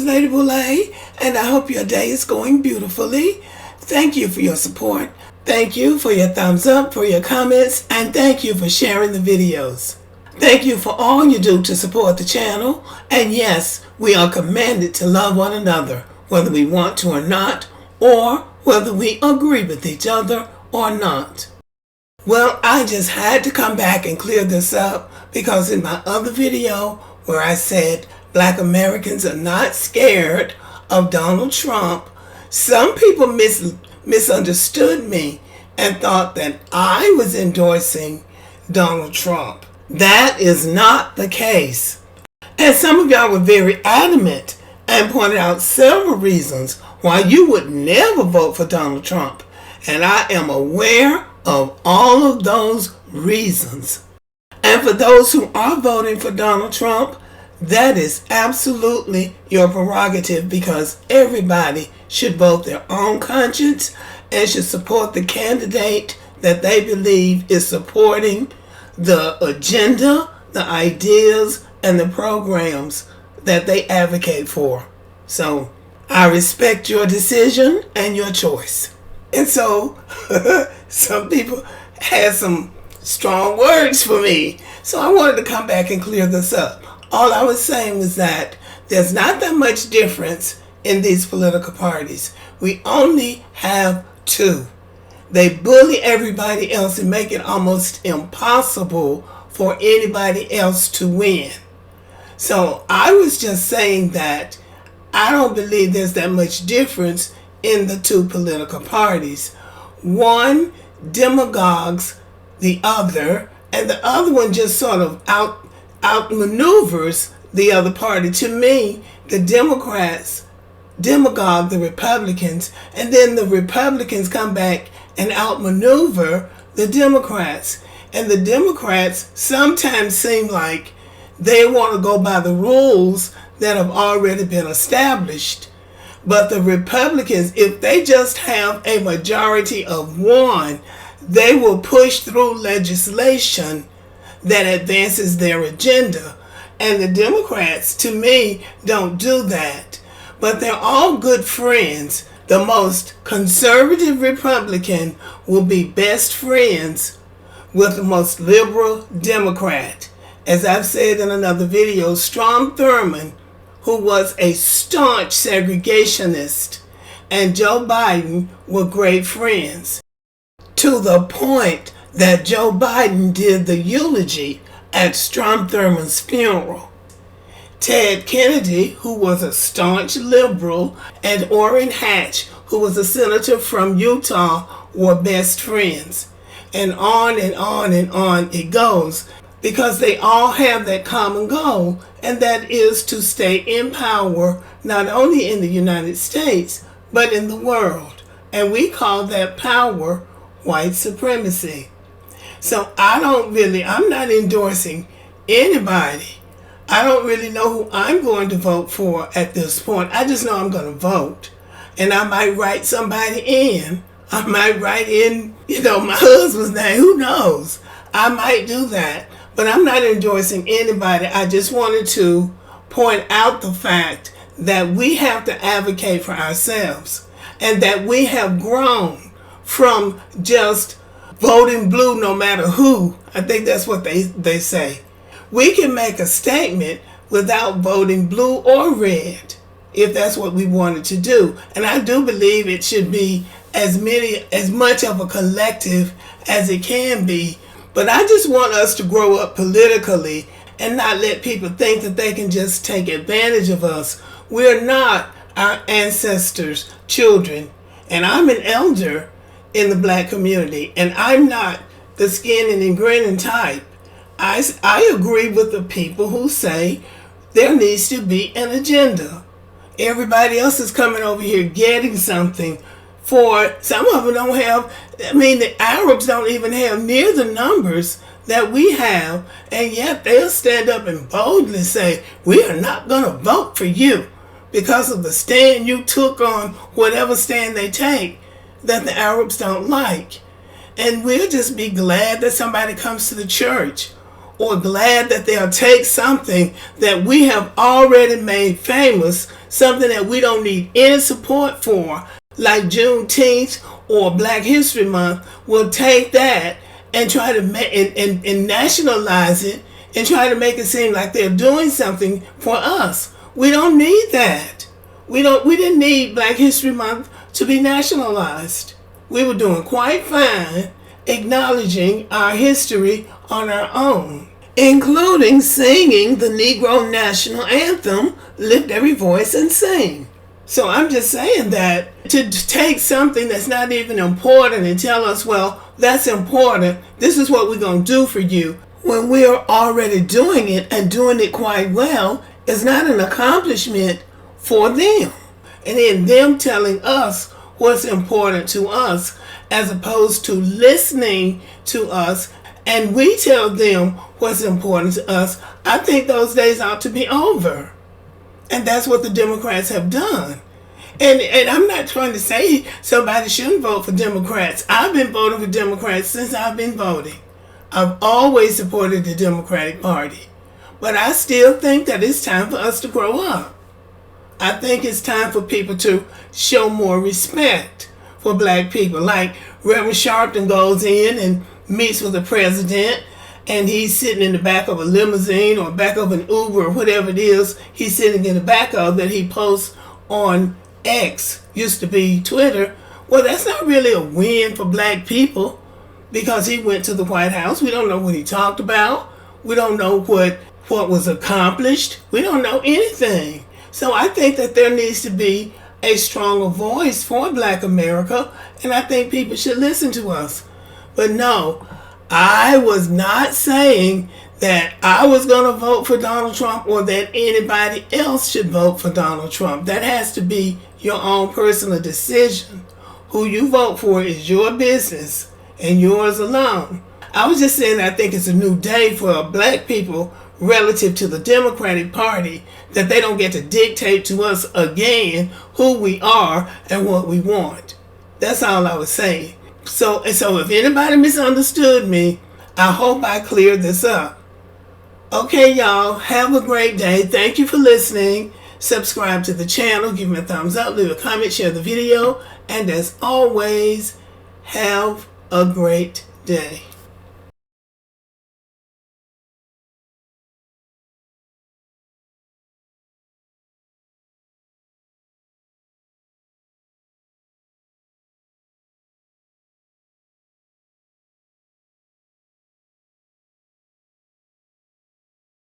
is Lady Boulay, and I hope your day is going beautifully. Thank you for your support. Thank you for your thumbs up, for your comments, and thank you for sharing the videos. Thank you for all you do to support the channel. And yes, we are commanded to love one another, whether we want to or not, or whether we agree with each other or not. Well, I just had to come back and clear this up because in my other video where I said Black Americans are not scared of Donald Trump, some people misunderstood me and thought that I was endorsing Donald Trump. That is not the case. And some of y'all were very adamant and pointed out several reasons why you would never vote for Donald Trump. And I am aware of all of those reasons. And for those who are voting for Donald Trump, that is absolutely your prerogative, because everybody should vote their own conscience and should support the candidate that they believe is supporting the agenda, the ideas, and the programs that they advocate for. So I respect your decision and your choice. And so some people had some strong words for me. So I wanted to come back and clear this up. All I was saying was that there's not that much difference in these political parties. We only have two. They bully everybody else and make it almost impossible for anybody else to win. So I was just saying that I don't believe there's that much difference in the two political parties. One demagogues the other, and the other one just sort of outmaneuvers the other party. To me, the Democrats demagogue the Republicans, and then the Republicans come back and outmaneuver the Democrats. And the Democrats sometimes seem like they want to go by the rules that have already been established. But the Republicans, if they just have a majority of one, they will push through legislation that advances their agenda. And the Democrats, to me, don't do that. But they're all good friends. The most conservative Republican will be best friends with the most liberal Democrat. As I've said in another video, Strom Thurmond, who was a staunch segregationist, and Joe Biden were great friends, to the point that Joe Biden did the eulogy at Strom Thurmond's funeral. Ted Kennedy, who was a staunch liberal, and Orrin Hatch, who was a senator from Utah, were best friends. And on and on and on it goes, because they all have that common goal, and that is to stay in power, not only in the United States, but in the world. And we call that power white supremacy. So I'm not endorsing anybody. I don't really know who I'm going to vote for at this point. I just know I'm going to vote. And I might write somebody in. I might write in, my husband's name. Who knows? I might do that. But I'm not endorsing anybody. I just wanted to point out the fact that we have to advocate for ourselves. And that we have grown from just voting blue no matter who. I think that's what they say. We can make a statement without voting blue or red, if that's what we wanted to do. And I do believe it should be as much of a collective as it can be. But I just want us to grow up politically and not let people think that they can just take advantage of us. We're not our ancestors' children. And I'm an elder in the black community, and I'm not the skinning and grinning type. I agree with the people who say there needs to be an agenda. Everybody else is coming over here getting something for. Some of them don't have, the Arabs don't even have near the numbers that we have, and yet they'll stand up and boldly say, we are not going to vote for you because of the stand you took on whatever stand they take that the Arabs don't like. And we'll just be glad that somebody comes to the church, or glad that they'll take something that we have already made famous something that we don't need any support for, like Juneteenth or Black History Month, will take that and try to and nationalize it and try to make it seem like they're doing something for us. We don't need that. We didn't need Black History Month to be nationalized. We were doing quite fine acknowledging our history on our own, including singing the Negro National Anthem, Lift Every Voice and Sing. So I'm just saying that to take something that's not even important and tell us, well, that's important, this is what we're going to do for you, when we're already doing it and doing it quite well, is not an accomplishment for them. And then them telling us what's important to us, as opposed to listening to us and we tell them what's important to us. I think those days ought to be over. And that's what the Democrats have done. And I'm not trying to say somebody shouldn't vote for Democrats. I've been voting for Democrats since I've been voting. I've always supported the Democratic Party. But I still think that it's time for us to grow up. I think it's time for people to show more respect for black people. Like Reverend Sharpton goes in and meets with the president, and he's sitting in the back of a limousine or back of an Uber or whatever it is he's sitting in the back of that he posts on X, used to be Twitter. Well, that's not really a win for black people because he went to the White House. We don't know what he talked about. We don't know what was accomplished. We don't know anything. So I think that there needs to be a stronger voice for Black America, and I think people should listen to us. But no, I was not saying that I was going to vote for Donald Trump or that anybody else should vote for Donald Trump. That has to be your own personal decision. Who you vote for is your business and yours alone. I was just saying I think it's a new day for black people relative to the Democratic Party, that they don't get to dictate to us again who we are and what we want. That's all I was saying. So if anybody misunderstood me, I hope I cleared this up. Okay, y'all, have a great day. Thank you for listening. Subscribe to the channel, give me a thumbs up, leave a comment, share the video, and as always, have a great day.